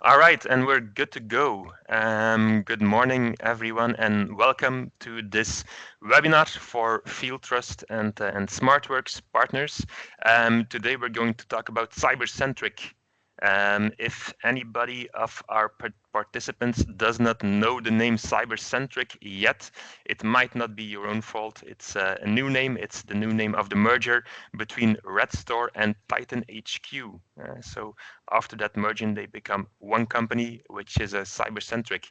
All right, and we're good to go. Good morning, everyone, and welcome to this webinar for FieldTrust and SmartWorks partners. Today, we're going to talk about Cybercentriq. If anybody of our participants does not know the name Cybercentriq yet, it might not be your own fault. It's a new name. It's the new name of the merger between Red Store and Titan HQ. So after that merging, they become one company, which is a Cybercentriq.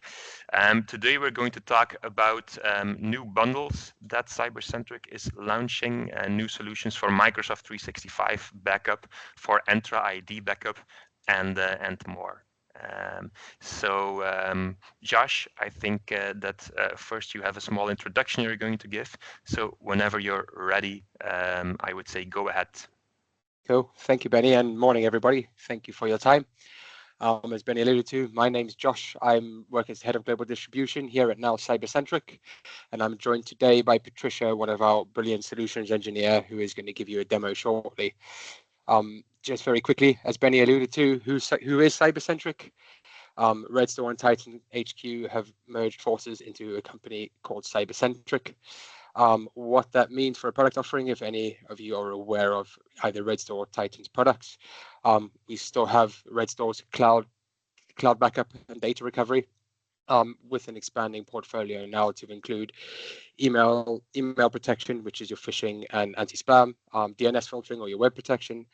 Today, we're going to talk about new bundles that Cybercentriq is launching, new solutions for Microsoft 365 backup, for Entra ID backup, and more. Josh, I think that first you have a small introduction you're going to give. So whenever you're ready, I would say go ahead. Cool. Thank you, Benny, and morning, everybody. Thank you for your time. As Benny alluded to, my name's Josh. I'm working as head of global distribution here at now Cybercentriq, and I'm joined today by Patricia, one of our brilliant solutions engineer, who is going to give you a demo shortly. Just very quickly, as Benny alluded to, who is Cybercentriq? Red Store and Titan HQ have merged forces into a company called Cybercentriq. What that means for a product offering, if any of you are aware of either Red Store or Titan's products, we still have Red Store's cloud backup and data recovery, with an expanding portfolio now to include email protection, which is your phishing and anti-spam, DNS filtering or your web protection,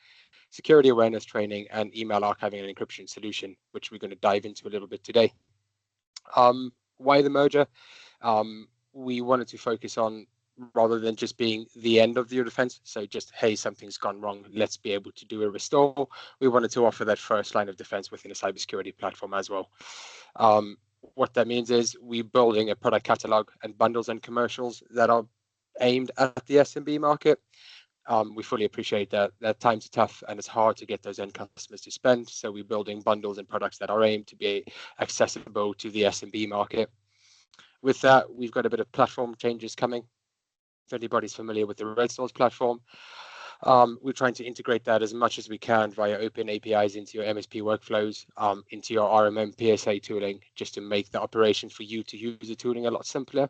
security awareness training, and email archiving and encryption solution, which we're going to dive into a little bit today. Why the merger? We wanted to focus on, rather than just being the end of your defense, so just, hey, something's gone wrong, let's be able to do a restore. We wanted to offer that first line of defense within a cybersecurity platform as well. What that means is we're building a product catalog and bundles and commercials that are aimed at the SMB market. We fully appreciate that times are tough and it's hard to get those end customers to spend. So we're building bundles and products that are aimed to be accessible to the SMB market. With that, we've got a bit of platform changes coming. If anybody's familiar with the Red Store's platform, we're trying to integrate that as much as we can via open APIs into your MSP workflows, into your RMM PSA tooling, just to make the operation for you to use the tooling a lot simpler.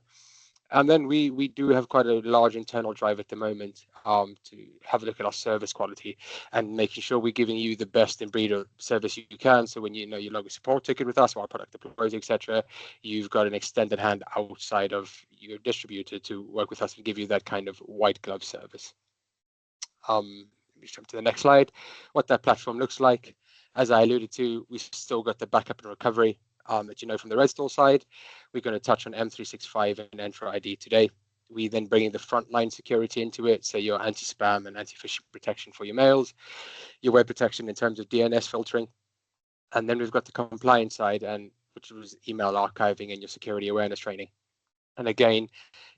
And then we do have quite a large internal drive at the moment to have a look at our service quality and making sure we're giving you the best in breed of service you can. So when you log a support ticket with us, or our product deploys, etc., you've got an extended hand outside of your distributor to work with us and give you that kind of white glove service. Let me jump to the next slide. What that platform looks like, as I alluded to, we've still got the backup and recovery that you know from the Red Store side. We're going to touch on M365 and Entra ID today. We then bring in the frontline security into it, so your anti-spam and anti-phishing protection for your mails, your web protection in terms of DNS filtering, and then we've got the compliance side, and which was email archiving and your security awareness training. And again,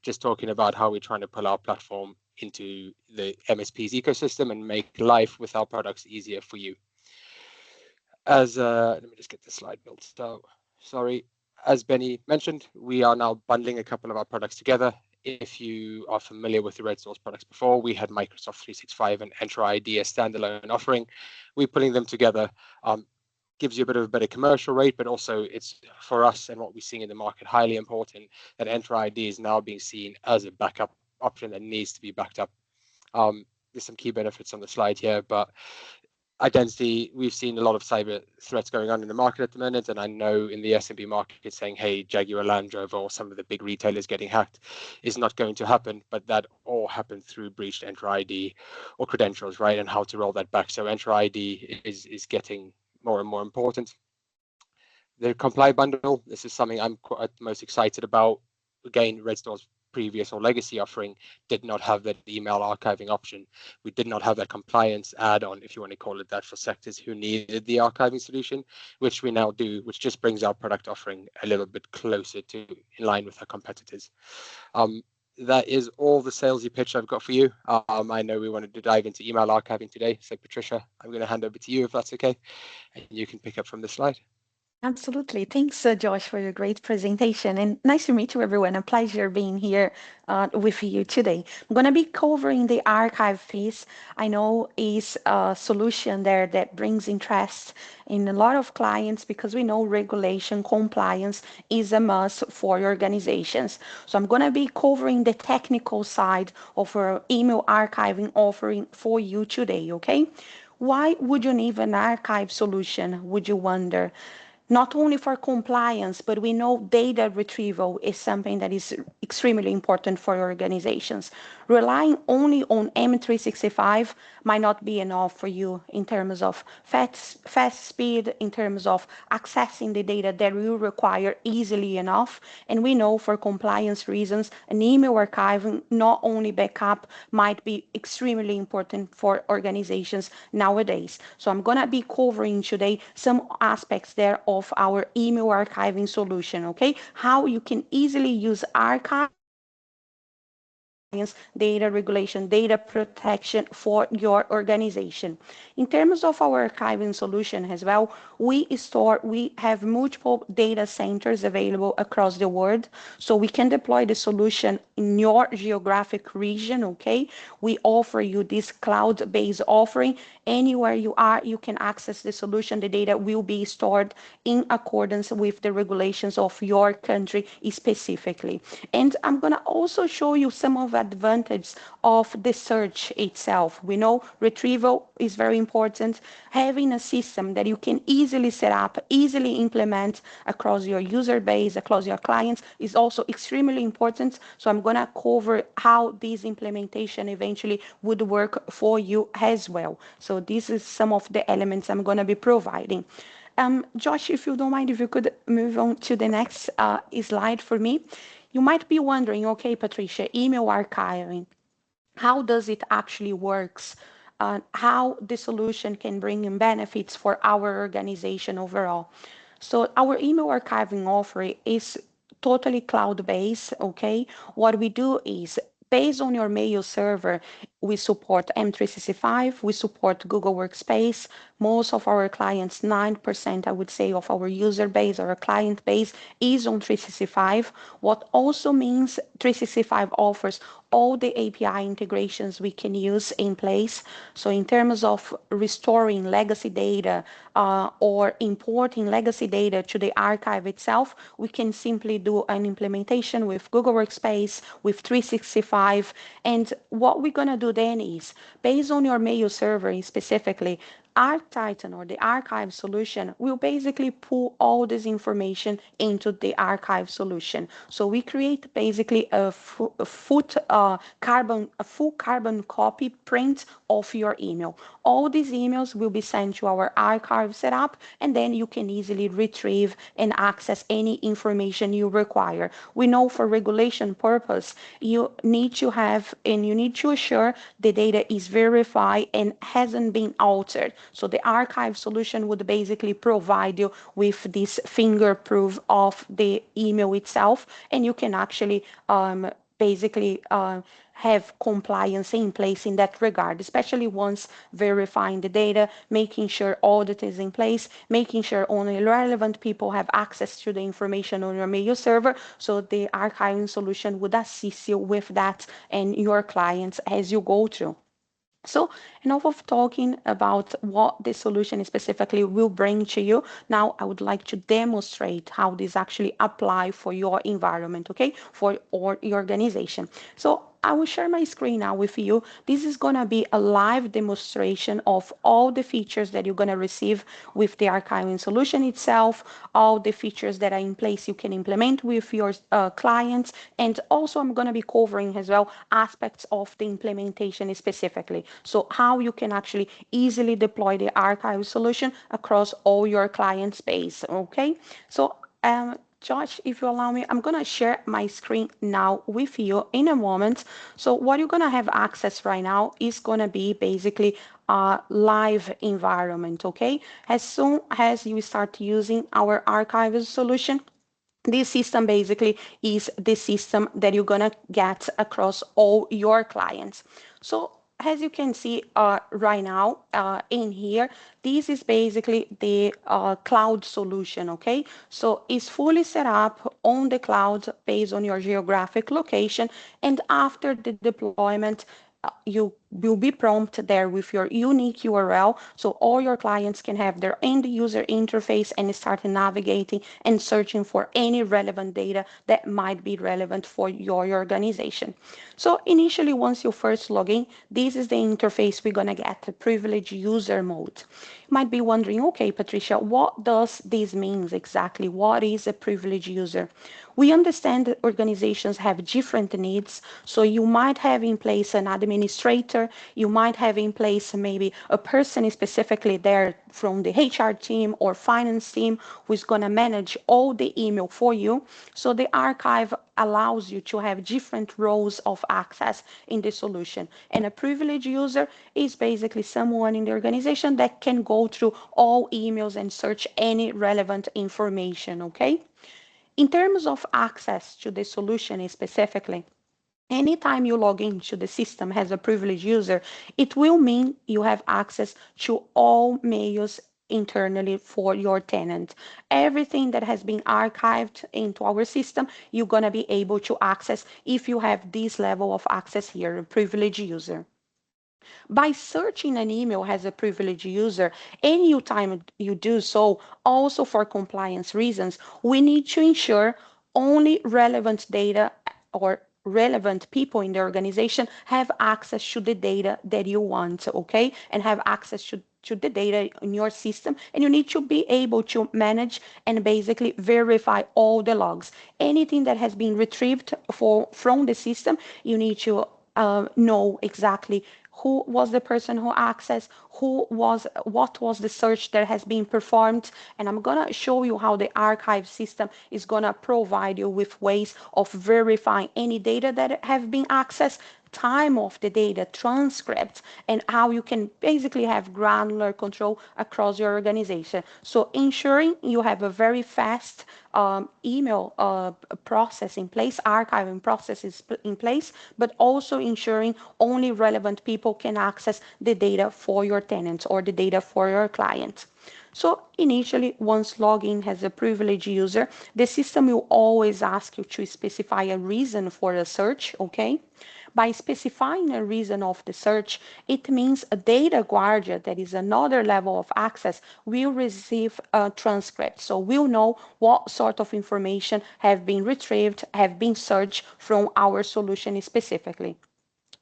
just talking about how we're trying to pull our platform into the MSP's ecosystem and make life with our products easier for you. As let me just get the slide built out. Sorry. As Benny mentioned, we are now bundling a couple of our products together. If you are familiar with the Red Store's products before, we had Microsoft 365 and Entra ID as standalone offering. We're putting them together. Gives you a bit of a better commercial rate, but also it's, for us and what we're seeing in the market, highly important that Entra ID is now being seen as a backup option that needs to be backed up. There's some key benefits on the slide here, but identity, we've seen a lot of cyber threats going on in the market at the minute, and I know in the SMB market saying, hey, Jaguar Land Rover or some of the big retailers getting hacked is not going to happen, but that all happened through breached Entra ID or credentials, right? And how to roll that back. So Entra ID is getting more and more important. The Comply bundle, this is something I'm quite most excited about. Again, Red Store's previous or legacy offering did not have that email archiving option. We did not have that compliance add-on, if you want to call it that, for sectors who needed the archiving solution, which we now do, which just brings our product offering a little bit closer to in line with our competitors. That is all the salesy pitch I've got for you. I know we wanted to dive into email archiving today, so Patricia, I'm going to hand over to you if that's okay, and you can pick up from this slide. Absolutely. Thanks, Josh, for your great presentation. And nice to meet you, everyone. A pleasure being here with you today. I'm going to be covering the archive piece. I know is a solution there that brings interest in a lot of clients because we know regulation compliance is a must for organizations. So I'm going to be covering the technical side of our email archiving offering for you today, okay? Why would you need an archive solution, would you wonder? Not only for compliance, but we know data retrieval is something that is extremely important for organizations. Relying only on M365 might not be enough for you in terms of fast speed, in terms of accessing the data that will require easily enough. And we know for compliance reasons, an email archiving, not only backup, might be extremely important for organizations nowadays. So I'm going to be covering today some aspects there of our email archiving solution, okay? How you can easily use archive data regulation, data protection for your organization. In terms of our archiving solution as well, we have multiple data centers available across the world, so we can deploy the solution in your geographic region, okay? We offer you this cloud-based offering. Anywhere you are, you can access the solution. The data will be stored in accordance with the regulations of your country specifically. And I'm going to also show you some of the advantages of the search itself. We know retrieval is very important. Having a system that you can easily set up, easily implement across your user base, across your clients is also extremely important. So I'm going to cover how this implementation eventually would work for you as well. So this is some of the elements I'm going to be providing. Josh, if you don't mind, if you could move on to the next slide for me. You might be wondering, okay, Patricia, email archiving, how does it actually works? How the solution can bring in benefits for our organization overall. So our email archiving offering is totally cloud-based, okay? What we do is based on your mail server, we support M365, we support Google Workspace. Most of our clients, 9%, I would say, of our user base or our client base is on 365. What also means 365 offers all the API integrations we can use in place. So in terms of restoring legacy data or importing legacy data to the archive itself, we can simply do an implementation with Google Workspace, with 365. And what we're going to do then is, based on your mail server specifically, ArcTitan or the archive solution will basically pull all this information into the archive solution. So we create basically a full carbon copy print of your email. All these emails will be sent to our archive setup, and then you can easily retrieve and access any information you require. We know for regulation purpose, you need to have and you need to assure the data is verified and hasn't been altered. So the archive solution would basically provide you with this finger proof of the email itself, and you can actually basically have compliance in place in that regard, especially once verifying the data, making sure audit is in place, making sure only relevant people have access to the information on your mail server. So the archiving solution would assist you with that and your clients as you go through. So enough of talking about what the solution specifically will bring to you. Now I would like to demonstrate how this actually apply for your environment, okay, for your organization. So I will share my screen now with you. This is going to be a live demonstration of all the features that you're going to receive with the archiving solution itself, all the features that are in place you can implement with your clients, and also I'm going to be covering as well aspects of the implementation specifically. So how you can actually easily deploy the archive solution across all your client space, okay? So Josh, if you allow me, I'm going to share my screen now with you in a moment. So what you're going to have access right now is going to be basically a live environment, okay? As soon as you start using our archive solution, this system basically is the system that you're going to get across all your clients. So as you can see right now in here, this is basically the cloud solution, okay? So it's fully set up on the cloud based on your geographic location, and after the deployment, you will be prompted there with your unique URL, so all your clients can have their end user interface and start navigating and searching for any relevant data that might be relevant for your organization. So initially, once you first log in, this is the interface we're going to get, the privileged user mode. You might be wondering, okay, Patricia, what does this mean exactly? What is a privileged user? We understand that organizations have different needs, so you might have in place an administrator, you might have in place maybe a person specifically there from the HR team or finance team who's going to manage all the email for you. So the archive allows you to have different roles of access in the solution. And a privileged user is basically someone in the organization that can go through all emails and search any relevant information, okay? In terms of access to the solution specifically, anytime you log into the system as a privileged user, it will mean you have access to all mails internally for your tenant. Everything that has been archived into our system, you're going to be able to access if you have this level of access here, a privileged user. By searching an email as a privileged user, any time you do so, also for compliance reasons, we need to ensure only relevant data or relevant people in the organization have access to the data that you want, okay? And have access to the data in your system, and you need to be able to manage and basically verify all the logs. Anything that has been retrieved from the system, you need to know exactly who was the person who accessed, what was the search that has been performed. And I'm gonna show you how the archive system is gonna provide you with ways of verifying any data that have been accessed, time of the data, transcripts, and how you can basically have granular control across your organization. So ensuring you have a very fast email process in place, archiving processes in place, but also ensuring only relevant people can access the data for your tenants or the data for your clients. So initially, once login as a privileged user, the system will always ask you to specify a reason for a search, okay? By specifying a reason of the search, it means a data guardian, that is another level of access, will receive a transcript. So we'll know what sort of information have been retrieved, have been searched from our solution specifically.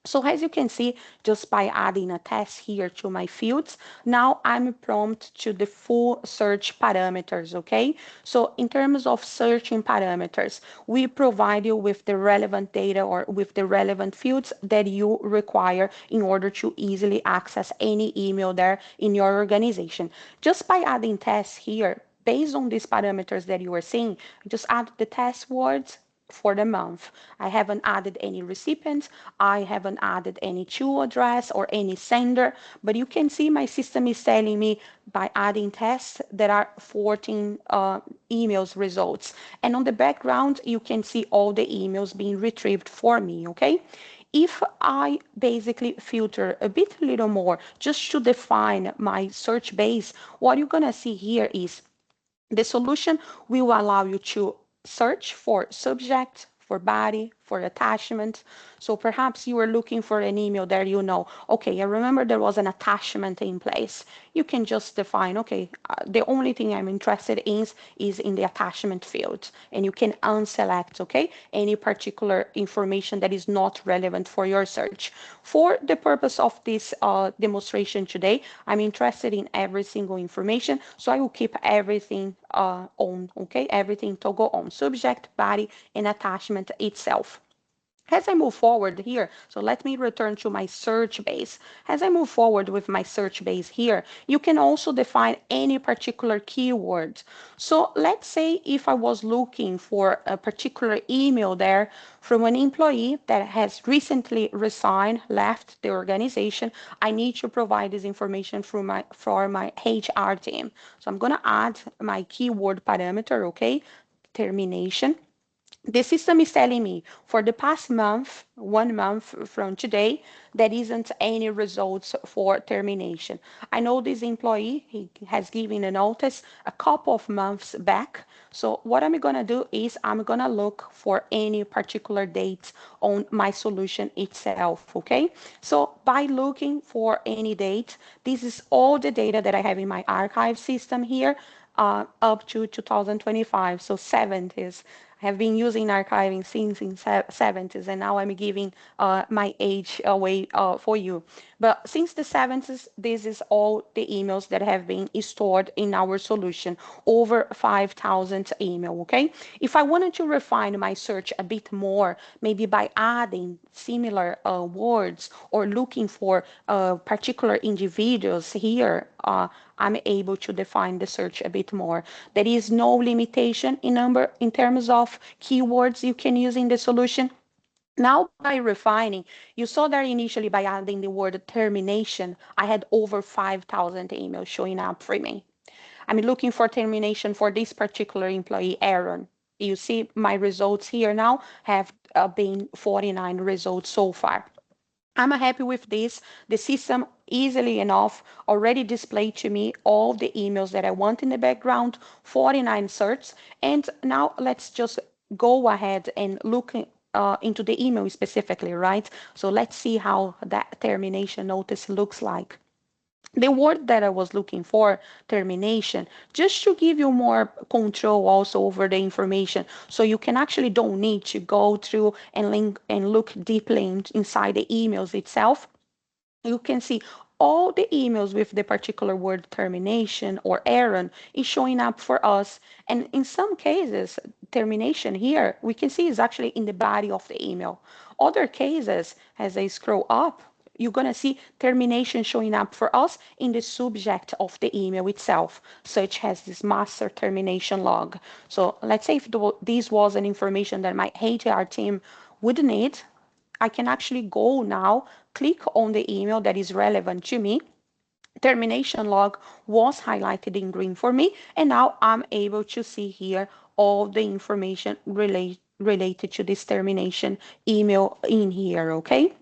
So as you can see, just by adding a test here to my fields, now I'm prompt to the full search parameters, okay? So in terms of searching parameters, we provide you with the relevant data or with the relevant fields that you require in order to easily access any email there in your organization. Just by adding tests here, based on these parameters that you are seeing, just add the test words for the month. I haven't added any recipients, I haven't added any to address or any sender, but you can see my system is telling me by adding tests there are 14 emails results. And on the background, you can see all the emails being retrieved for me, okay? If I basically filter a bit little more just to define my search base, what you're gonna see here is the solution will allow you to search for subject, for body, for attachment. So perhaps you are looking for an email there, you know, okay, I remember there was an attachment in place. You can just define, okay, the only thing I'm interested in is in the attachment field. And you can unselect, okay, any particular information that is not relevant for your search. For the purpose of this demonstration today, I'm interested in every single information, so I will keep everything on, okay, everything toggle on, subject, body, and attachment itself. As I move forward here, so let me return to my search base. As I move forward with my search base here, you can also define any particular keyword. So let's say if I was looking for a particular email there from an employee that has recently resigned, left the organization, I need to provide this information for my HR team. So I'm going to add my keyword parameter, okay, termination. The system is telling me for the past month, 1 month from today, there isn't any results for termination. I know this employee, he has given a notice a couple of months back. So what I'm going to do is I'm going to look for any particular dates on my solution itself, okay? So by looking for any date, this is all the data that I have in my archive system here up to 2025, so 70s. I have been using archiving since in 70s, and now I'm giving my age away for you. But since the 70s, this is all the emails that have been stored in our solution, over 5,000 email, okay? If I wanted to refine my search a bit more, maybe by adding similar words or looking for particular individuals here, I'm able to define the search a bit more. There is no limitation in number in terms of keywords you can use in the solution. Now, by refining, you saw that initially by adding the word termination, I had over 5,000 emails showing up for me. I'm looking for termination for this particular employee, Aaron. You see my results here now have been 49 results so far. I'm happy with this. The system easily enough already displayed to me all the emails that I want in the background, 49 certs. And now let's just go ahead and look into the email specifically, right? So let's see how that termination notice looks like. The word that I was looking for, termination, just to give you more control also over the information. So you can actually don't need to go through and link and look deeply inside the emails itself. You can see all the emails with the particular word termination or errand is showing up for us. And in some cases, termination here, we can see is actually in the body of the email. Other cases, as I scroll up, you're going to see termination showing up for us in the subject of the email itself, such as this master termination log. So let's say if this was an information that my HR team would need, I can actually go now, click on the email that is relevant to me. Termination log was highlighted in green for me, and now I'm able to see here all the information related to this termination email in here, okay?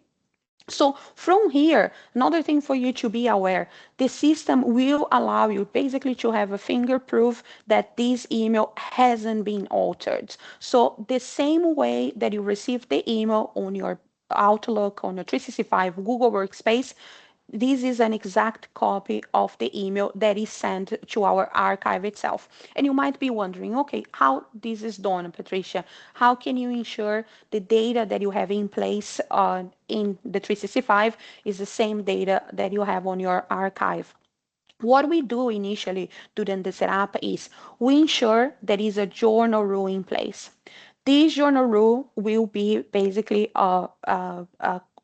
So from here, another thing for you to be aware, the system will allow you basically to have a finger proof that this email hasn't been altered. So the same way that you receive the email on your Outlook, on your 365 Google Workspace, this is an exact copy of the email that is sent to our archive itself. And you might be wondering, okay, how this is done, Patricia? How can you ensure the data that you have in place in the 365 is the same data that you have on your archive? What we do initially during the setup is we ensure there is a journal rule in place. This journal rule will be basically a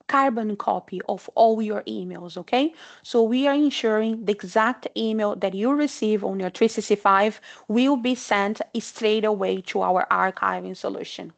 carbon copy of all your emails, okay? So we are ensuring the exact email that you receive on your 365 will be sent straight away to our archiving solution.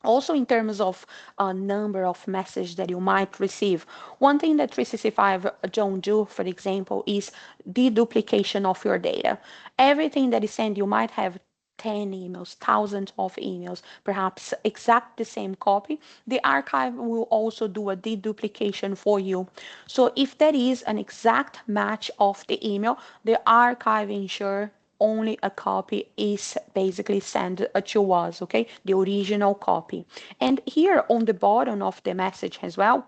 Also, in terms of number of messages that you might receive, one thing that 365 don't do, for example, is deduplication of your data. Everything that is sent, you might have 10 emails, thousands of emails, perhaps exact the same copy. The archive will also do a deduplication for you. So if there is an exact match of the email, the archive ensure only a copy is basically sent to us, okay? The original copy. And here on the bottom of the message as well,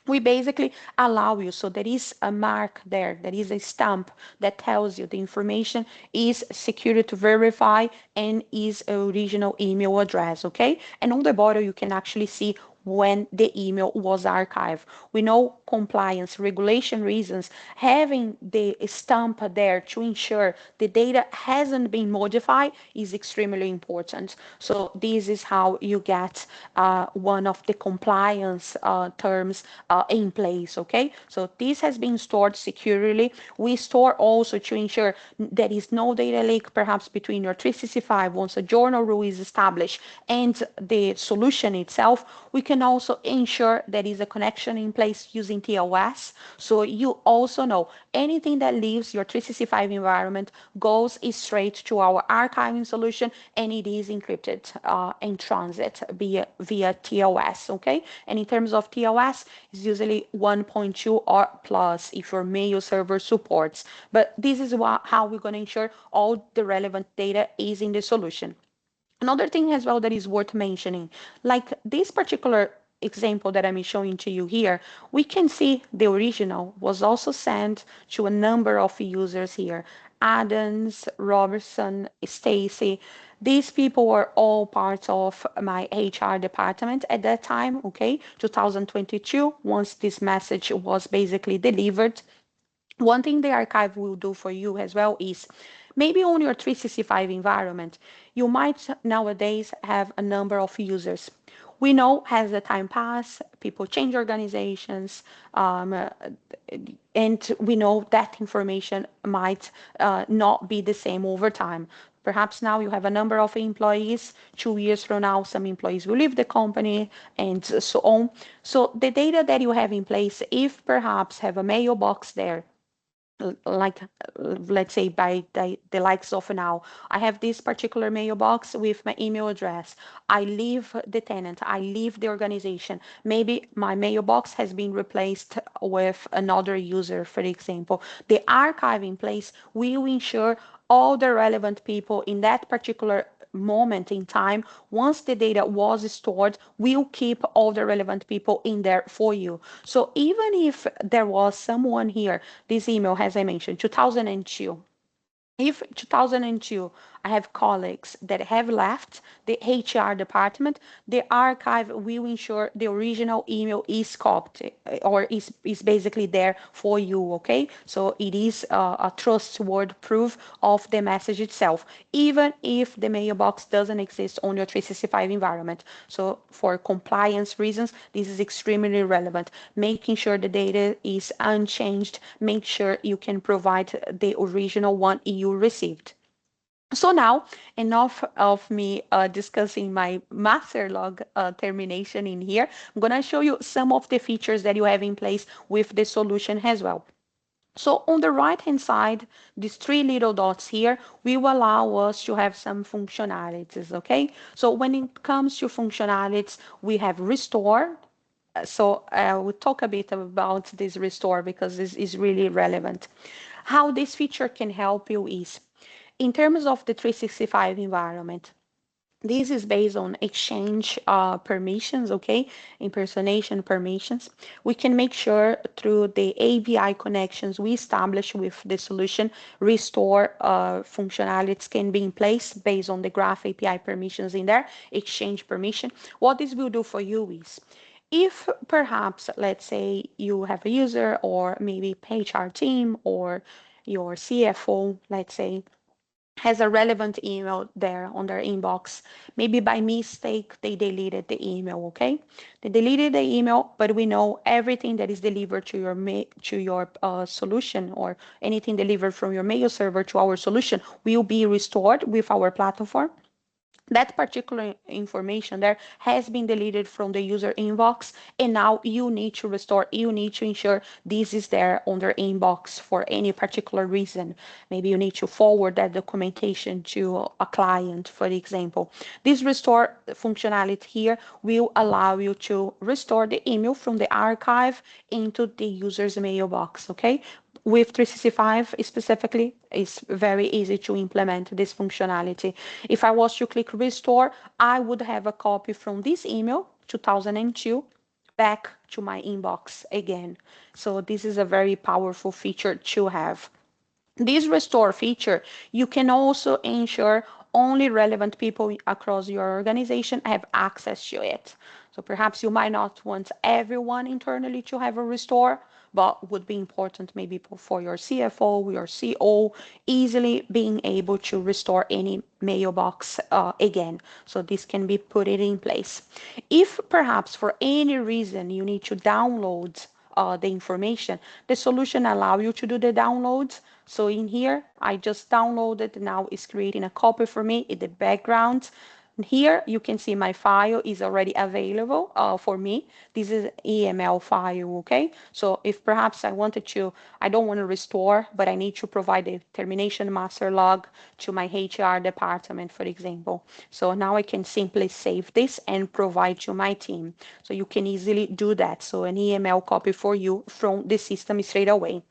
we basically allow you, so there is a mark there is a stamp that tells you the information is secure to verify and is original email address, okay? And on the bottom you can actually see when the email was archived. We know compliance, regulation reasons, having the stamp there to ensure the data hasn't been modified is extremely important. So this is how you get one of the compliance terms in place, okay? So this has been stored securely. We store also to ensure there is no data leak perhaps between your 365 once a journal rule is established and the solution itself. We can also ensure there is a connection in place using TLS. So you also know anything that leaves your 365 environment goes straight to our archiving solution, and it is encrypted in transit via TLS, okay? And in terms of TLS, it's usually 1.2 or plus if your mail server supports. But this is how we're going to ensure all the relevant data is in the solution. Another thing as well that is worth mentioning, like this particular example that I'm showing to you here, we can see the original was also sent to a number of users here. Adams, Robertson, Stacy. These people were all part of my HR department at that time, okay, 2022, once this message was basically delivered. One thing the archive will do for you as well is maybe on your 365 environment, you might nowadays have a number of users. We know as the time passes, people change organizations, and we know that information might not be the same over time. Perhaps now you have a number of employees. 2 years from now, some employees will leave the company and so on. So the data that you have in place, if perhaps have a mailbox there, like let's say by the likes of now, I have this particular mailbox with my email address. I leave the tenant, I leave the organization, maybe my mailbox has been replaced with another user, for example. The archive in place will ensure all the relevant people in that particular moment in time, once the data was stored, we'll keep all the relevant people in there for you. So even if there was someone here, this email, as I mentioned, 2002, if 2002 I have colleagues that have left the HR department, the archive will ensure the original email is copied or is basically there for you, okay? So it is a trustworthy proof of the message itself, even if the mailbox doesn't exist on your 365 environment. So for compliance reasons, this is extremely relevant. Making sure the data is unchanged, make sure you can provide the original one you received. So now, enough of me discussing my master log termination in here. I'm going to show you some of the features that you have in place with the solution as well. So on the right hand side, these three little dots here will allow us to have some functionalities, okay? So when it comes to functionalities, we have restore. So we'll talk a bit about this restore because this is really relevant. How this feature can help you is, in terms of the 365 environment, this is based on exchange permissions, okay? Impersonation permissions. We can make sure through the API connections we establish with the solution, restore functionalities can be in place based on the graph API permissions in there, exchange permission. What this will do for you is, if perhaps, let's say you have a user or maybe HR team or your CFO, let's say, has a relevant email there on their inbox. Maybe by mistake, they deleted the email, okay? They deleted the email, but we know everything that is delivered to your solution or anything delivered from your mail server to our solution will be restored with our platform. That particular information there has been deleted from the user inbox, and now you need to restore, you need to ensure this is there on their inbox for any particular reason. Maybe you need to forward that documentation to a client, for example. This restore functionality here will allow you to restore the email from the archive into the user's mailbox, okay? With 365 specifically, it's very easy to implement this functionality. If I was to click restore, I would have a copy from this email, 2002, back to my inbox again. So this is a very powerful feature to have. This restore feature, you can also ensure only relevant people across your organization have access to it. So perhaps you might not want everyone internally to have a restore, but would be important maybe for your CFO, your CO, easily being able to restore any mailbox again. So this can be put it in place. If perhaps for any reason you need to download the information, the solution allow you to do the downloads. So in here, I just downloaded, now it's creating a copy for me in the background. Here you can see my file is already available for me. This is EML file, okay? So if perhaps I don't want to restore, but I need to provide a termination master log to my HR department, for example. So now I can simply save this and provide to my team. So you can easily do that. So an EML copy for you from the system straight away.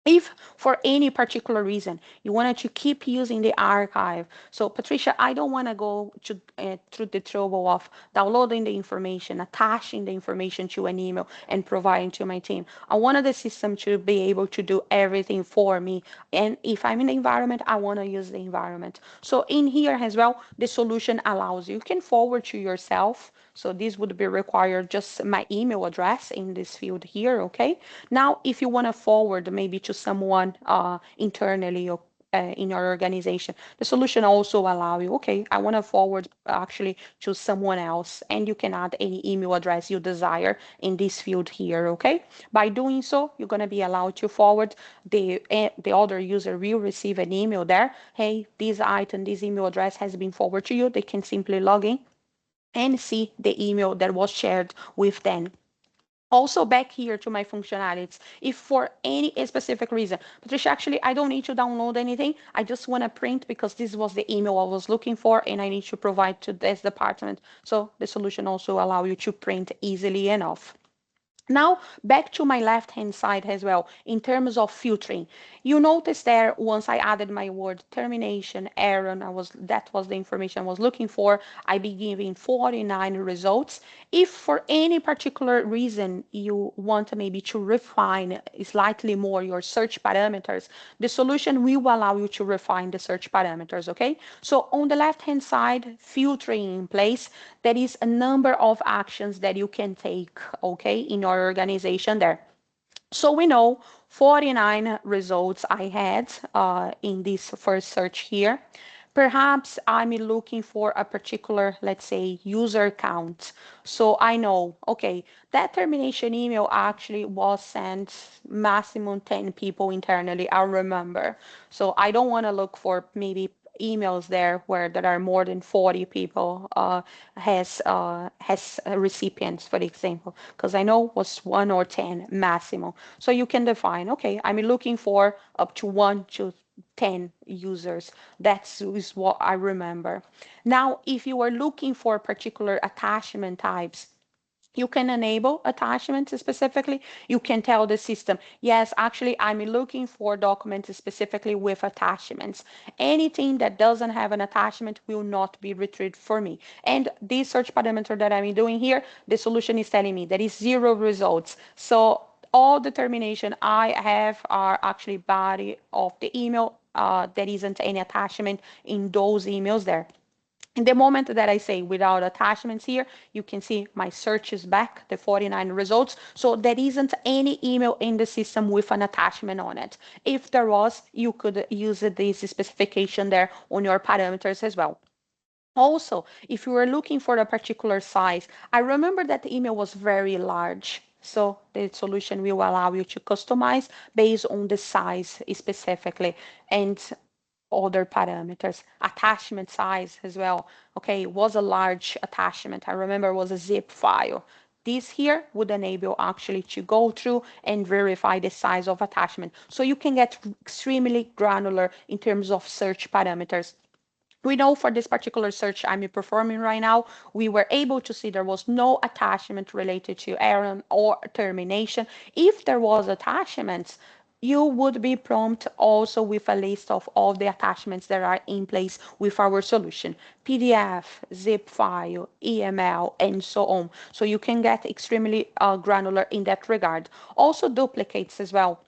If for any particular reason you wanted to keep using the archive, so Patricia, I don't want to go through the trouble of downloading the information, attaching the information to an email, and providing to my team. I wanted the system to be able to do everything for me. And if I'm in the environment, I want to use the environment. So in here as well, the solution allows you can forward to yourself. So this would be required just my email address in this field here, okay? Now, if you want to forward maybe to someone internally or in your organization, the solution also allow you, okay, I want to forward actually to someone else, and you can add any email address you desire in this field here, okay? By doing so, you're going to be allowed to forward. The other user will receive an email there, hey, this item, this email address has been forwarded to you. They can simply log in and see the email that was shared with them. Also back here to my functionalities, if for any specific reason, Patricia, actually, I don't need to download anything. I just want to print because this was the email I was looking for and I need to provide to this department. So the solution also allow you to print easily enough. Now, back to my left-hand side as well, in terms of filtering. You notice there, once I added my word termination, error, that was the information I was looking for, I be giving 49 results. If for any particular reason you want maybe to refine slightly more your search parameters, the solution will allow you to refine the search parameters, okay? So on the left-hand side, filtering in place, there is a number of actions that you can take, okay, in your organization there. So we know 49 results I had in this first search here. Perhaps I'm looking for a particular, let's say, user count. So I know, okay, that termination email actually was sent maximum 10 people internally, I remember. So I don't want to look for maybe emails there where there are more than 40 people has recipients, for example, because I know was 1 or 10 maximum. So you can define, okay, I'm looking for up to 1 to 10 users. That is what I remember. Now, if you are looking for particular attachment types, you can enable attachments specifically. You can tell the system, yes, actually, I'm looking for documents specifically with attachments. Anything that doesn't have an attachment will not be retrieved for me. And this search parameter that I'm doing here, the solution is telling me there is 0 results. So all the termination I have are actually body of the email. There isn't any attachment in those emails there. In the moment that I say without attachments here, you can see my search is back, the 49 results. So there isn't any email in the system with an attachment on it. If there was, you could use this specification there on your parameters as well. Also, if you were looking for a particular size, I remember that the email was very large. So the solution will allow you to customize based on the size specifically. And other parameters, attachment size as well. Okay, it was a large attachment. I remember it was a zip file. This here would enable actually to go through and verify the size of attachment. So you can get extremely granular in terms of search parameters. We know for this particular search I'm performing right now, we were able to see there was no attachment related to error or termination. If there was attachments, you would be prompted also with a list of all the attachments that are in place with our solution. PDF, zip file, EML, and so on. So you can get extremely granular in that regard. Also duplicates as well.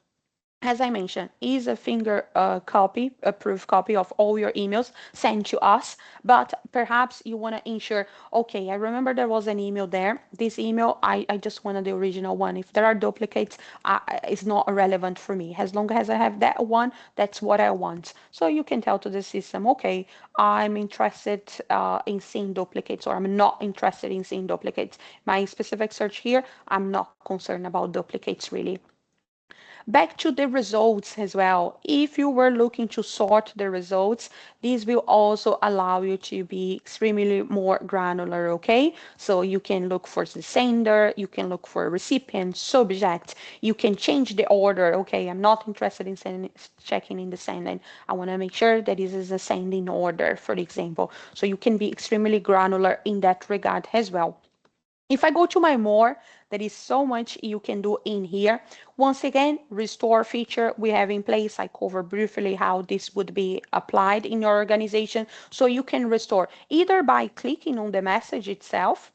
As I mentioned, is a finger copy, a proof copy of all your emails sent to us, but perhaps you want to ensure, okay, I remember there was an email there. This email, I just wanted the original one. If there are duplicates, it's not relevant for me. As long as I have that one, that's what I want. So you can tell to the system, okay, I'm interested in seeing duplicates, or I'm not interested in seeing duplicates. My specific search here, I'm not concerned about duplicates really. Back to the results as well. If you were looking to sort the results, this will also allow you to be extremely more granular, okay? So you can look for the sender, you can look for recipient, subject, you can change the order, okay? I'm not interested in checking in the sending. I want to make sure that this is a sending order, for example. So you can be extremely granular in that regard as well. If I go to my more, there is so much you can do in here. Once again, restore feature we have in place. I cover briefly how this would be applied in your organization. So you can restore either by clicking on the message itself.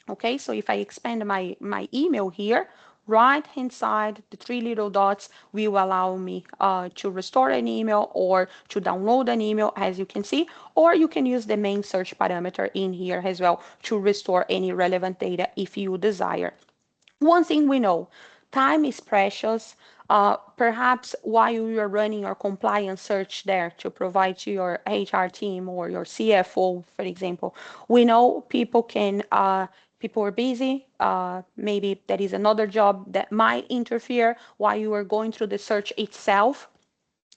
Okay, so if I expand my email here, right hand side, the three little dots will allow me to restore an email or to download an email, as you can see, or you can use the main search parameter in here as well to restore any relevant data if you desire. One thing we know, time is precious. Perhaps while you are running your compliance search there to provide to your HR team or your CFO, for example, we know people are busy. Maybe there is another job that might interfere while you are going through the search itself.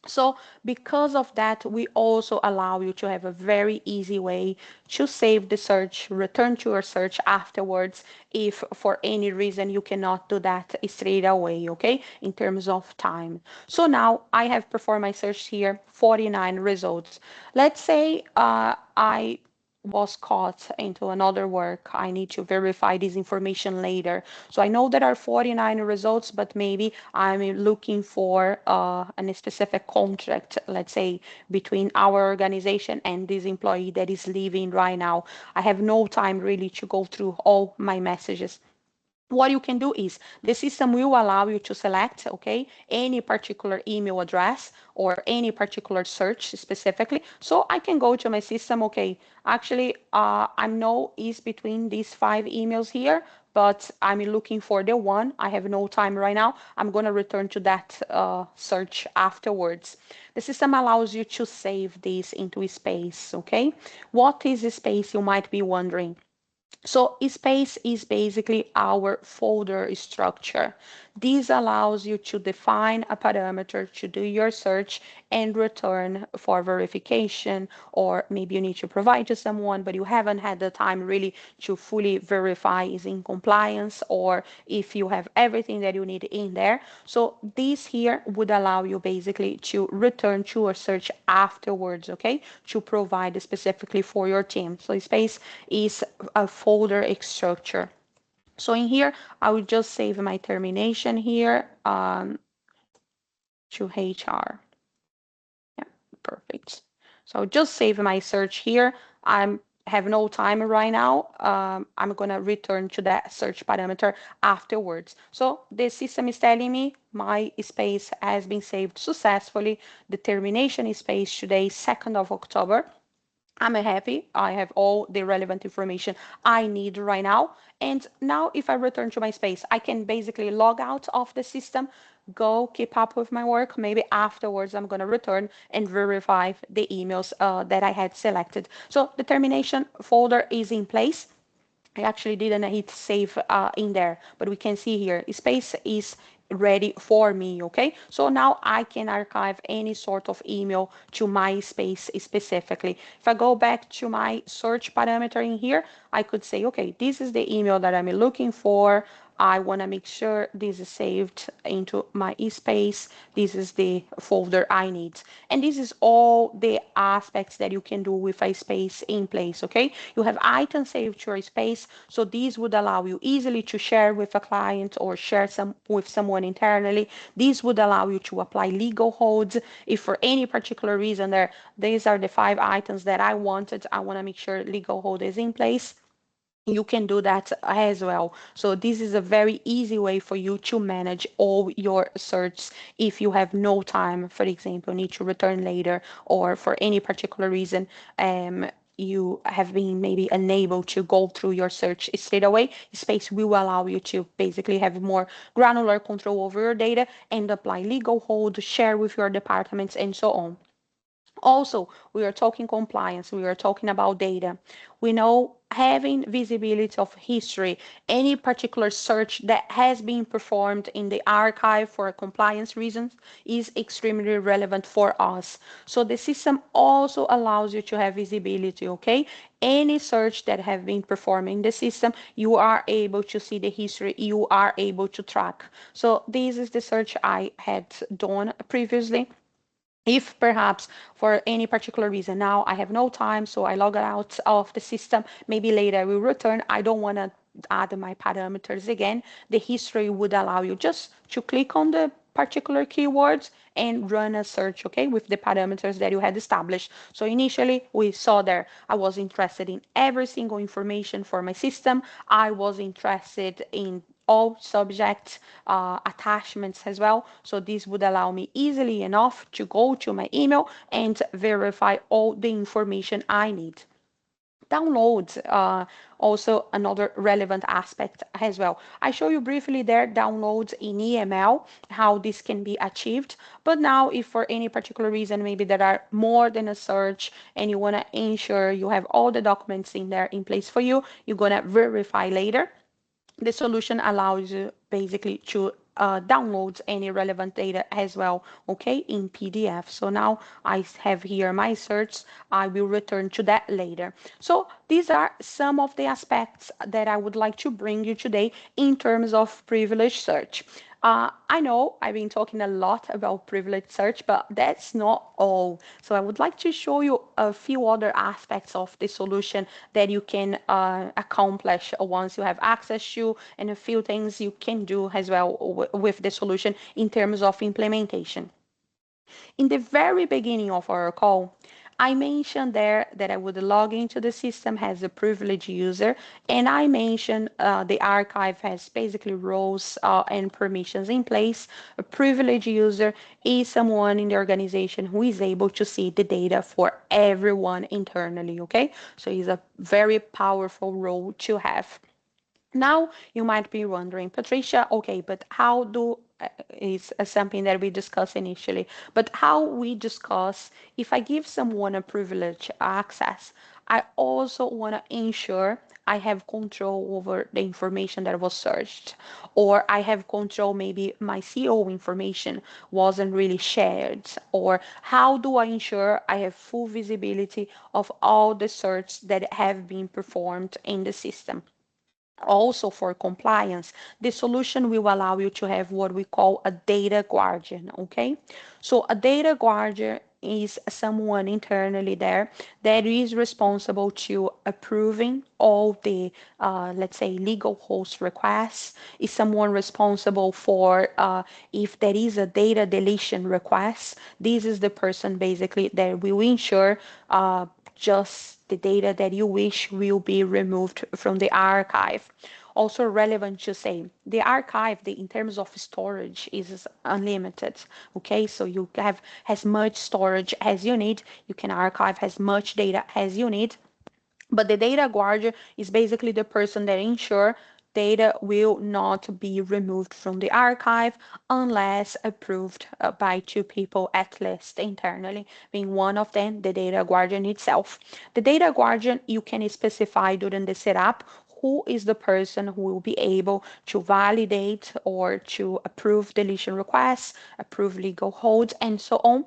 So because of that, we also allow you to have a very easy way to save the search, return to your search afterwards, if for any reason you cannot do that straight away, okay, in terms of time. So now I have performed my search here, 49 results. Let's say I was caught into another work. I need to verify this information later. So I know there are 49 results, but maybe I'm looking for a specific contract, let's say, between our organization and this employee that is leaving right now. I have no time really to go through all my messages. What you can do is the system will allow you to select, okay, any particular email address or any particular search specifically. So I can go to my system, okay, actually I know is between these 5 emails here, but I'm looking for the one. I have no time right now. I'm going to return to that search afterwards. The system allows you to save this into a space, okay? What is a space, you might be wondering? So space is basically our folder structure. This allows you to define a parameter to do your search and return for verification, or maybe you need to provide to someone, but you haven't had the time really to fully verify is in compliance, or if you have everything that you need in there. So this here would allow you basically to return to a search afterwards, okay, to provide specifically for your team. So space is a folder structure. So in here, I will just save my termination here to HR. Yeah, perfect. So just save my search here. I have no time right now. I'm gonna return to that search parameter afterwards. So the system is telling me my space has been saved successfully. The termination space today, 2nd of October. I'm happy. I have all the relevant information I need right now. And now if I return to my space, I can basically log out of the system, go keep up with my work. Maybe afterwards, I'm going to return and verify the emails that I had selected. So the termination folder is in place. I actually didn't hit save in there, but we can see here, space is ready for me, okay? So now I can archive any sort of email to my space specifically. If I go back to my search parameter in here, I could say, okay, this is the email that I'm looking for. I want to make sure this is saved into my space. This is the folder I need. And this is all the aspects that you can do with a space in place, okay? You have items saved to your space, so these would allow you easily to share with a client or share with someone internally. These would allow you to apply legal holds if for any particular reason these are the 5 items that I wanted. I want to make sure legal hold is in place. You can do that as well. So this is a very easy way for you to manage all your searches if you have no time, for example, need to return later, or for any particular reason you have been maybe unable to go through your search straight away. Space will allow you to basically have more granular control over your data and apply legal hold, share with your departments, and so on. Also, we are talking compliance, we are talking about data. We know having visibility of history, any particular search that has been performed in the archive for compliance reasons is extremely relevant for us. So the system also allows you to have visibility, okay? Any search that have been performed in the system, you are able to see the history, you are able to track. So this is the search I had done previously. If perhaps for any particular reason now I have no time, so I log out of the system, maybe later I will return, I don't want to add my parameters again, the history would allow you just to click on the particular keywords and run a search, okay, with the parameters that you had established. So initially we saw there I was interested in every single information for my system. I was interested in all subject attachments as well. So this would allow me easily enough to go to my email and verify all the information I need. Downloads, also another relevant aspect as well. I show you briefly there downloads in EML, how this can be achieved. But now if for any particular reason, maybe there are more than a search and you want to ensure you have all the documents in there in place for you, you're going to verify later. The solution allows you basically to download any relevant data as well, okay, in PDF. So now I have here my search. I will return to that later. So these are some of the aspects that I would like to bring you today in terms of privilege search. I know I've been talking a lot about privilege search, but that's not all. So I would like to show you a few other aspects of the solution that you can accomplish once you have access to, and a few things you can do as well with the solution in terms of implementation. In the very beginning of our call, I mentioned there that I would log into the system as a privileged user, and I mentioned the archive has basically roles and permissions in place. A privileged user is someone in the organization who is able to see the data for everyone internally, okay? So it's a very powerful role to have. Now you might be wondering, Patricia, okay, but how do is something that we discussed initially, but how we discuss if I give someone a privilege access, I also want to ensure I have control over the information that was searched, or I have control, maybe my CO information wasn't really shared, or how do I ensure I have full visibility of all the searches that have been performed in the system. Also for compliance, the solution will allow you to have what we call a data guardian, okay? So a data guardian is someone internally there that is responsible to approving all the, let's say, legal host requests, is someone responsible for if there is a data deletion request, this is the person basically that will ensure just the data that you wish will be removed from the archive. Also relevant to say, the archive, in terms of storage, is unlimited. Okay, so you have as much storage as you need. You can archive as much data as you need. But the data guardian is basically the person that ensure data will not be removed from the archive unless approved by two people at least internally, being one of them the data guardian itself. The data guardian, you can specify during the setup who is the person who will be able to validate or to approve deletion requests, approve legal holds, and so on.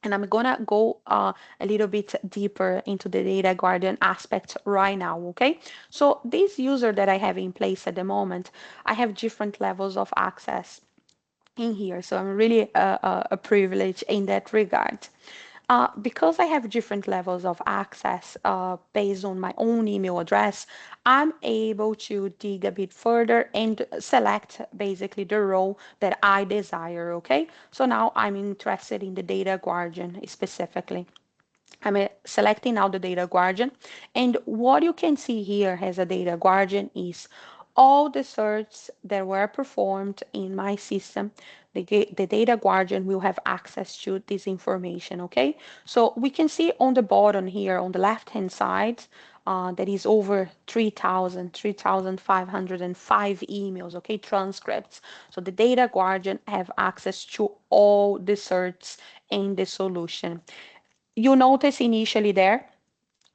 And I'm gonna go a little bit deeper into the data guardian aspect right now, okay? So this user that I have in place at the moment, I have different levels of access in here. So I'm really a privilege in that regard. Because I have different levels of access based on my own email address, I'm able to dig a bit further and select basically the role that I desire, okay? So now I'm interested in the data guardian specifically. I'm selecting now the data guardian, and what you can see here as a data guardian is all the searches that were performed in my system. The data guardian will have access to this information, okay? So we can see on the bottom here on the left hand side that is over 3,505 emails, okay, transcripts. So the data guardian have access to all the searches in the solution. You notice initially there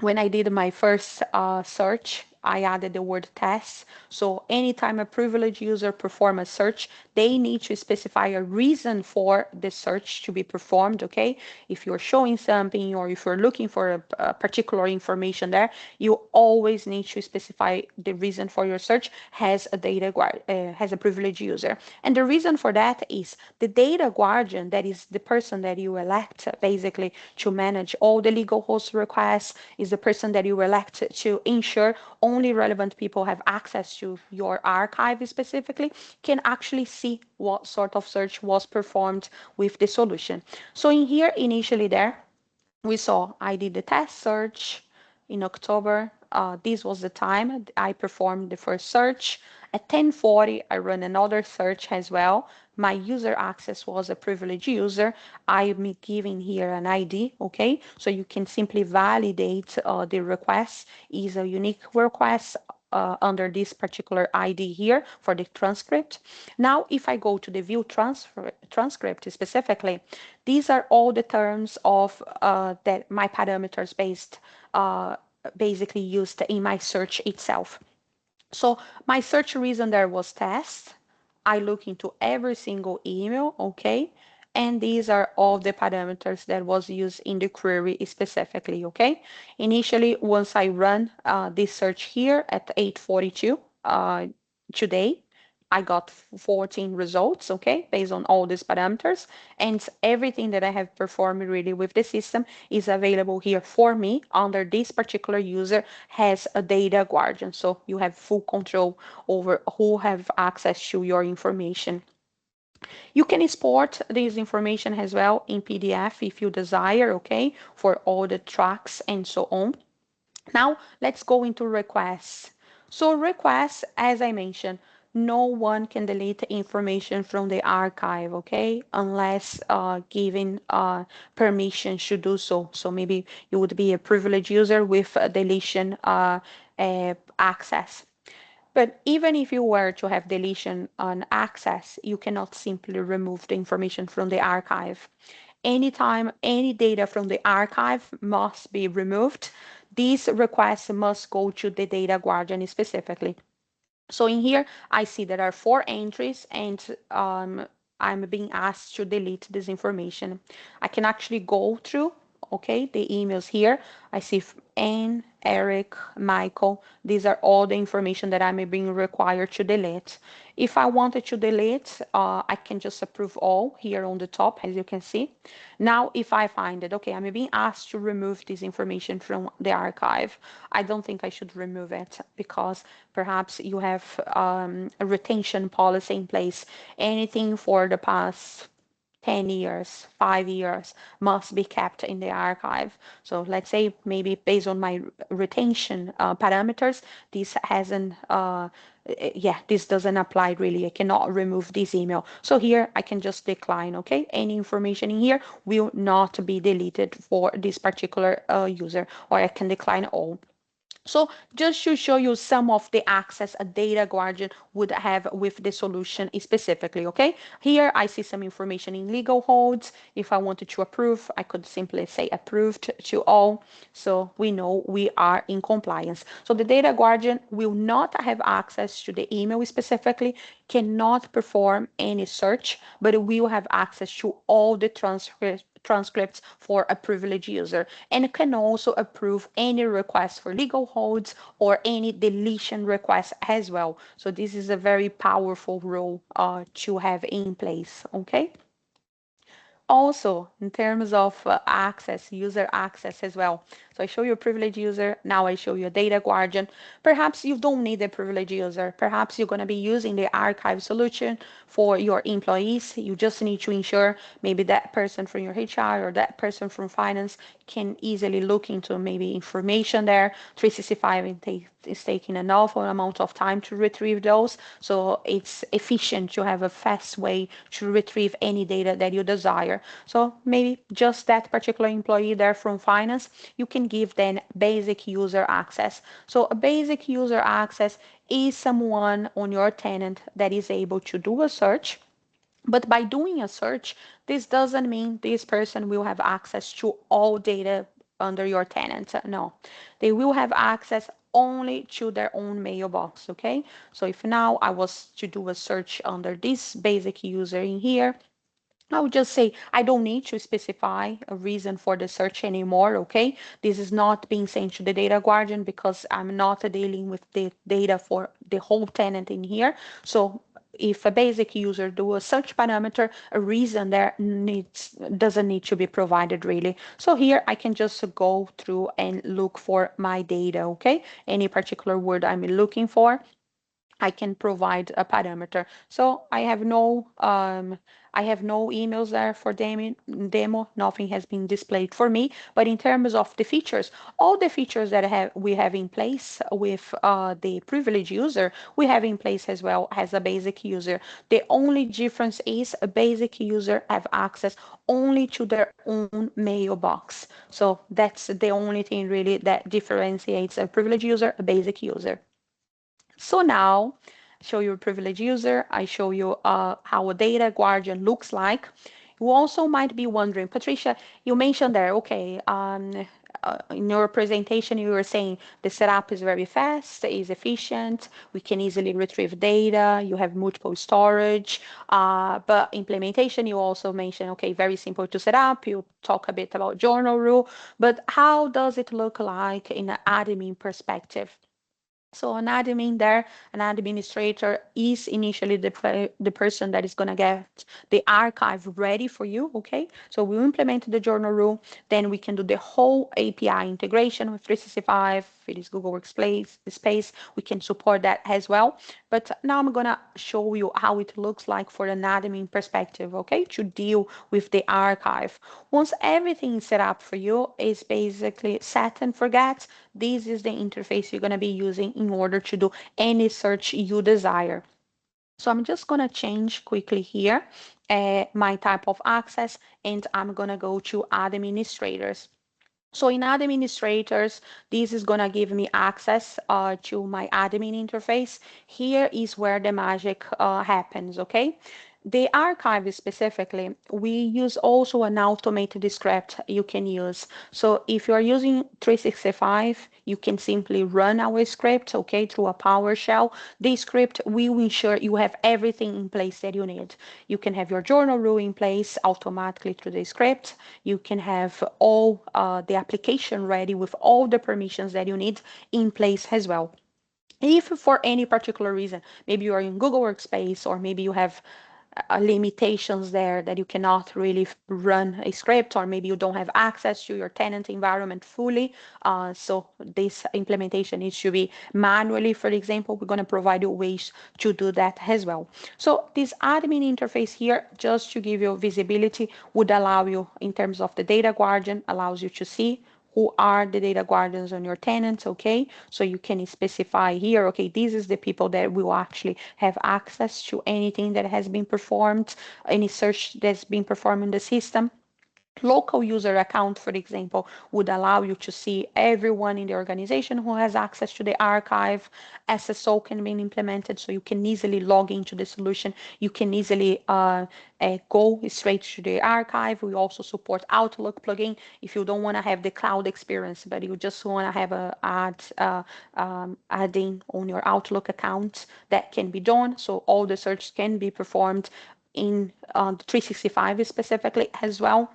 when I did my first search, I added the word test. So anytime a privileged user perform a search, they need to specify a reason for the search to be performed, okay? If you're showing something or if you're looking for a particular information there, you always need to specify the reason for your search has a data has a privileged user. And the reason for that is the data guardian, that is the person that you elect basically to manage all the legal host requests, is the person that you elect to ensure only relevant people have access to your archive specifically, can actually see what sort of search was performed with the solution. So in here, initially there, we saw I did the test search in October. This was the time I performed the first search. At 10:40, I run another search as well. My user access was a privileged user. I'm giving here an ID, okay? So you can simply validate the request is a unique request under this particular ID here for the transcript. Now, if I go to the view transcript specifically, these are all the terms of that my parameters based basically used in my search itself. So my search reason there was test. I look into every single email, okay? And these are all the parameters that was used in the query specifically, okay? Initially, once I run this search here at 8:42 today, I got 14 results, okay, based on all these parameters. And everything that I have performed really with the system is available here for me under this particular user has a data guardian. So you have full control over who have access to your information. You can export this information as well in PDF if you desire, okay, for all the tracks and so on. Now let's go into requests. So requests, as I mentioned, no one can delete information from the archive, okay, unless given permission to do so. So maybe you would be a privileged user with deletion access. But even if you were to have deletion on access, you cannot simply remove the information from the archive. Anytime any data from the archive must be removed, these requests must go to the data guardian specifically. So in here, I see there are 4 entries and I'm being asked to delete this information. I can actually go through, okay, the emails here. I see Anne, Eric, Michael. These are all the information that I'm being required to delete. If I wanted to delete, I can just approve all here on the top, as you can see. Now, if I find that, okay, I'm being asked to remove this information from the archive, I don't think I should remove it because perhaps you have a retention policy in place. Anything for the past 10 years, 5 years must be kept in the archive. So let's say maybe based on my retention parameters, this hasn't, yeah, this doesn't apply really. I cannot remove this email. So here I can just decline, okay? Any information in here will not be deleted for this particular user, or I can decline all. So just to show you some of the access a data guardian would have with the solution specifically, okay? Here I see some information in legal holds. If I wanted to approve, I could simply say approved to all. So we know we are in compliance. So the data guardian will not have access to the email specifically, cannot perform any search, but will have access to all the transcripts for a privileged user and can also approve any request for legal holds or any deletion requests as well. So this is a very powerful role to have in place, okay? Also, in terms of access, user access as well. So I show you a privileged user, now I show you a data guardian. Perhaps you don't need a privileged user. Perhaps you're going to be using the archive solution for your employees. You just need to ensure maybe that person from your HR or that person from finance can easily look into maybe information there. 365 is taking an awful amount of time to retrieve those. So it's efficient to have a fast way to retrieve any data that you desire. So maybe just that particular employee there from finance, you can give them basic user access. So a basic user access is someone on your tenant that is able to do a search. But by doing a search, this doesn't mean this person will have access to all data under your tenant. No, they will have access only to their own mailbox, okay? So if now I was to do a search under this basic user in here, I would just say I don't need to specify a reason for the search anymore, okay? This is not being sent to the data guardian because I'm not dealing with the data for the whole tenant in here. So if a basic user do a search parameter, a reason there doesn't need to be provided really. So here I can just go through and look for my data, okay? Any particular word I'm looking for, I can provide a parameter. So I have no emails there for demo. Nothing has been displayed for me. But in terms of the features, all the features that we have in place with the privileged user, we have in place as well as a basic user. The only difference is a basic user have access only to their own mailbox. So that's the only thing really that differentiates a privileged user, a basic user. So now, show you a privileged user. I show you how a data guardian looks like. You also might be wondering, Patricia, you mentioned there, okay, in your presentation, you were saying the setup is very fast, is efficient, we can easily retrieve data, you have multiple storage, but implementation, you also mentioned, okay, very simple to set up, you talk a bit about journal rule, but how does it look like in an admin perspective? So an admin there, an administrator is initially the person that is going to get the archive ready for you, okay? So we implement the journal rule, then we can do the whole API integration with 365, it is Google Workspace, space, we can support that as well. But now I'm going to show you how it looks like for an admin perspective, okay? To deal with the archive. Once everything is set up for you, is basically set and forget, this is the interface you're going to be using in order to do any search you desire. So I'm just going to change quickly here my type of access, and I'm going to go to administrators. So in administrators, this is going to give me access to my admin interface. Here is where the magic happens, okay? The archive specifically, we use also an automated script you can use. So if you are using 365, you can simply run our script, okay, through a PowerShell. This script will ensure you have everything in place that you need. You can have your journal rule in place automatically through the script. You can have all the application ready with all the permissions that you need in place as well. If for any particular reason, maybe you are in Google Workspace or maybe you have limitations there that you cannot really run a script, or maybe you don't have access to your tenant environment fully. So this implementation needs to be manually, for example, we're going to provide you ways to do that as well. So this admin interface here, just to give you visibility, would allow you in terms of the data guardian, allows you to see who are the data guardians on your tenants, okay? So you can specify here, okay, these is the people that will actually have access to anything that has been performed, any search that's been performed in the system. Local user account, for example, would allow you to see everyone in the organization who has access to the archive. SSO can be implemented, so you can easily log into the solution. You can easily go straight to the archive. We also support Outlook plugin if you don't want to have the cloud experience, but you just want to have a adding on your Outlook account. That can be done, so all the search can be performed in 365 specifically as well.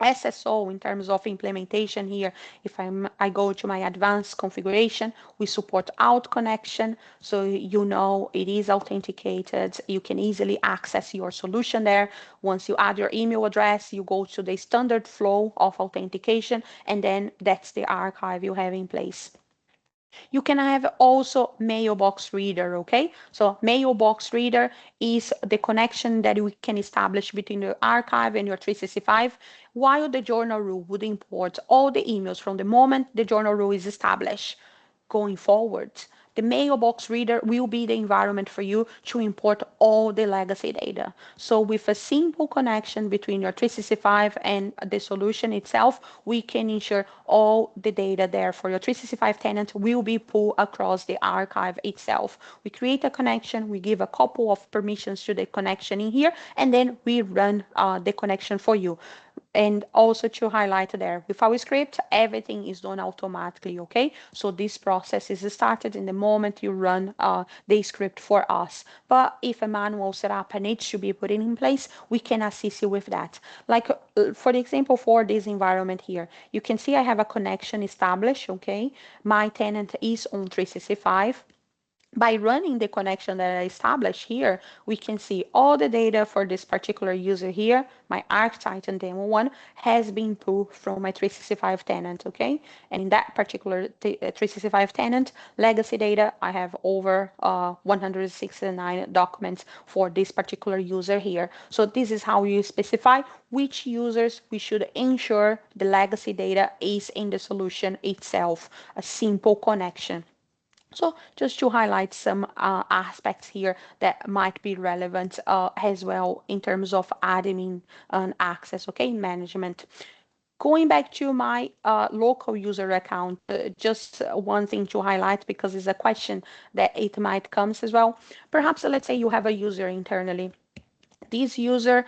SSO in terms of implementation here, if I go to my advanced configuration, we support out connection, so you know it is authenticated. You can easily access your solution there. Once you add your email address, you go to the standard flow of authentication, and then that's the archive you have in place. You can have also mailbox reader, okay? So mailbox reader is the connection that we can establish between the archive and your 365, while the journal rule would import all the emails from the moment the journal rule is established. Going forward, the mailbox reader will be the environment for you to import all the legacy data. So with a simple connection between your 365 and the solution itself, we can ensure all the data there for your 365 tenant will be pulled across the archive itself. We create a connection, we give a couple of permissions to the connection in here, and then we run the connection for you. And also to highlight there, with our script, everything is done automatically, okay? So this process is started in the moment you run the script for us. But if a manual setup needs to be put in place, we can assist you with that. Like, for example, for this environment here, you can see I have a connection established, okay? My tenant is on 365. By running the connection that I established here, we can see all the data for this particular user here. My ArcTitan demo one has been pulled from my 365 tenant, okay? And in that particular 365 tenant, legacy data, I have over 169 documents for this particular user here. So this is how you specify which users we should ensure the legacy data is in the solution itself, a simple connection. So just to highlight some aspects here that might be relevant as well in terms of admin and access, okay, management. Going back to my local user account, just one thing to highlight because it's a question that it might comes as well. Perhaps let's say you have a user internally. This user,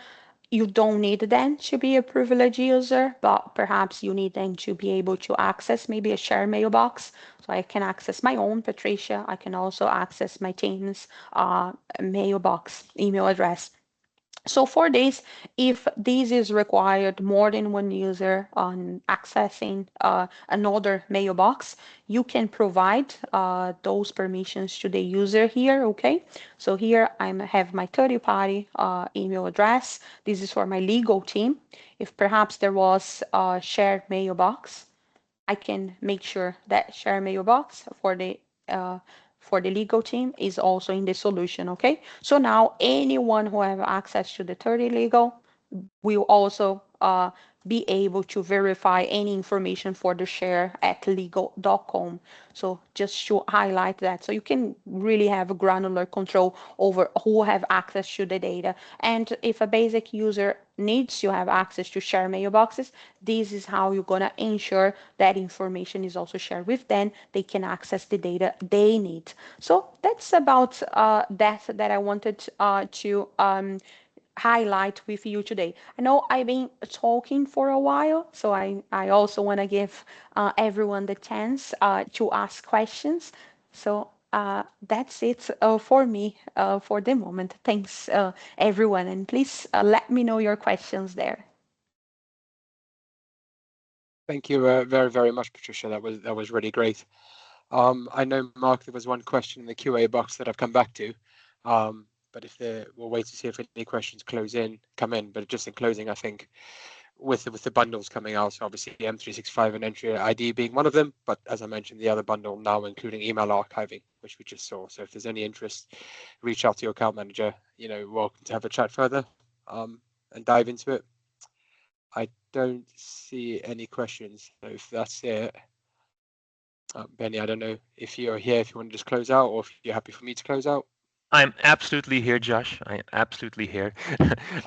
you don't need them to be a privileged user, but perhaps you need them to be able to access maybe a shared mailbox. So I can access my own Patricia. I can also access my team's mailbox email address. So for this, if this is required more than one user on accessing another mailbox, you can provide those permissions to the user here, okay? So here I have my third-party email address. This is for my legal team. If perhaps there was a shared mailbox, I can make sure that share mailbox for the legal team is also in the solution, okay? So now anyone who have access to the 30 legal will also be able to verify any information for the share at legal.com. So just to highlight that. So you can really have a granular control over who have access to the data. And if a basic user needs to have access to share mailboxes, this is how you're gonna ensure that information is also shared with them. They can access the data they need. So that's about that I wanted to highlight with you today. I know I've been talking for a while, so I also want to give everyone the chance to ask questions. So that's it for me for the moment. Thanks, everyone, and please let me know your questions there. Thank you very, very much, Patricia. That was really great. I know, Mark, there was one question in the QA box that I've come back to, but we'll wait to see if any questions come in. But just in closing, I think with the bundles coming out, so obviously M365 and Entry ID being one of them, but as I mentioned, the other bundle now including email archiving, which we just saw. So if there's any interest, reach out to your account manager. Welcome to have a chat further and dive into it. I don't see any questions. So if that's it, Benny, I don't know if you're here, if you want to just close out, or if you're happy for me to close out. I'm absolutely here, Josh. I'm absolutely here.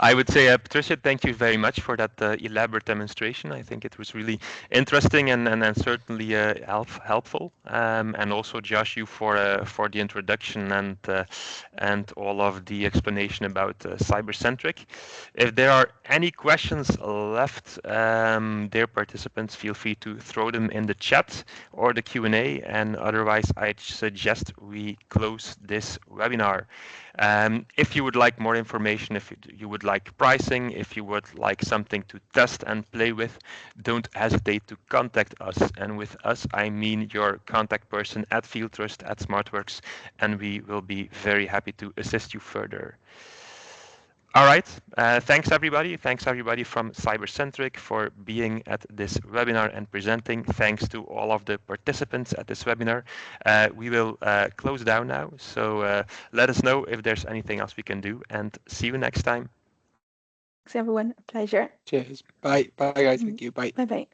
I would say, Patricia, thank you very much for that elaborate demonstration. I think it was really interesting and certainly helpful. And also, Josh, you for the introduction and all of the explanation about Cybercentriq. If there are any questions left, dear participants, feel free to throw them in the chat or the Q&A. And otherwise, I'd suggest we close this webinar. If you would like more information, if you would like pricing, if you would like something to test and play with, don't hesitate to contact us. And with us, I mean your contact person at FieldTrust, at SmartWorks, and we will be very happy to assist you further. All right. Thanks, everybody. Thanks, everybody from Cybercentriq for being at this webinar and presenting. Thanks to all of the participants at this webinar. We will close down now. So let us know if there's anything else we can do, and see you next time. Thanks, everyone. A pleasure. Cheers. Bye. Bye, guys. Thank you. Bye. Bye-bye.